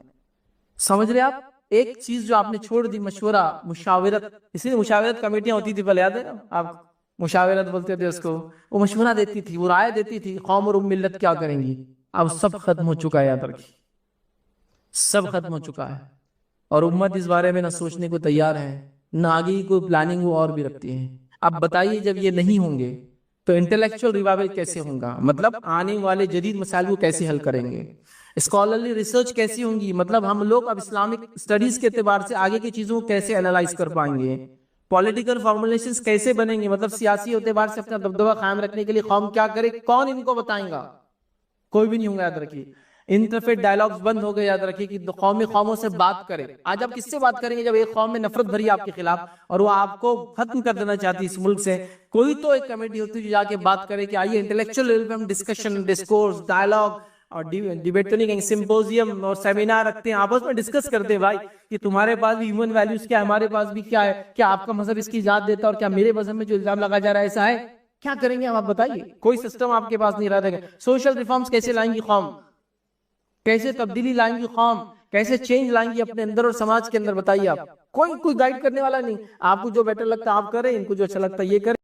سمجھ رہے آپ؟ ایک چیز جو آپ نے چھوڑ دی, مشورہ, مشاورت. اسی لیے مشاورت کمیٹیاں ہوتی تھی پہلے, یاد ہے آپ, مشاورت بولتے تھے اس کو. وہ مشورہ دیتی تھی, وہ رائے دیتی تھی قوم اور ملت کیا کریں گی. اب سب ختم ہو چکا ہے یاد رکھیے, سب ختم ہو چکا ہے. اور امت اس بارے میں نہ سوچنے کو تیار ہے, نہ آگے کی کوئی پلاننگ وہ اور بھی رکھتی ہے. اب بتائیے جب یہ نہیں ہوں گے تو انٹلیکچوئل ریوائول کیسے ہوگا, مطلب آنے والے جدید مسائل کو کیسے حل کریں گے, اسکالرلی ریسرچ کیسی ہوں گی, مطلب ہم لوگ اب اسلامک اسٹڈیز کے اعتبار سے آگے کی چیزوں کو کیسے انالائز کر پائیں گے, پولیٹیکل فارمولیشنز کیسے بنیں گے, مطلب سیاسی اعتبار سے اپنا دبدبہ قائم رکھنے کے لیے قوم کیا کرے, کون ان کو بتائیں گا؟ کوئی بھی نہیں ہوگا یاد رکھیے. انٹرفیت ڈائلاگز بند ہو گئے یاد رکھیے کہ قومی قوموں سے بات کرے. آج آپ کس سے بات کریں گے جب ایک قوم میں نفرت بھری آپ کے خلاف اور وہ آپ کو ختم کر دینا چاہتی اس ملک سے. کوئی تو ایک کمیٹی ہوتی ہے جو جا کے بات کرے کہ آئیے انٹلیکچوئل لیول پہ ہم ڈسکشن, ڈسکورس, ڈائلاگ اور ڈیبیٹنگ, سمپوزیم اور سیمینار رکھتے ہیں, آپس میں ڈسکس کرتے ہیں بھائی کہ تمہارے پاس بھی ہیومن ویلیوز کیا ہے, ہمارے پاس بھی کیا ہے, کیا آپ کا مذہب اس کی اجازت دیتا ہے اور کیا میرے مذہب میں جو الزام لگا جا رہا ہے ایسا ہے, کیا کریں گے ہم, آپ بتائیے. کوئی سسٹم آپ کے پاس نہیں رہا. سوشل ریفارمز کیسے لائیں گی قوم, کیسے تبدیلی لائیں گی قوم, کیسے چینج لائیں گی اپنے اندر اور سماج کے اندر, بتائیے آپ. کوئی گائیڈ کرنے والا نہیں. آپ کو جو بیٹر لگتا ہے آپ کریں, ان کو جو اچھا لگتا ہے یہ کریں.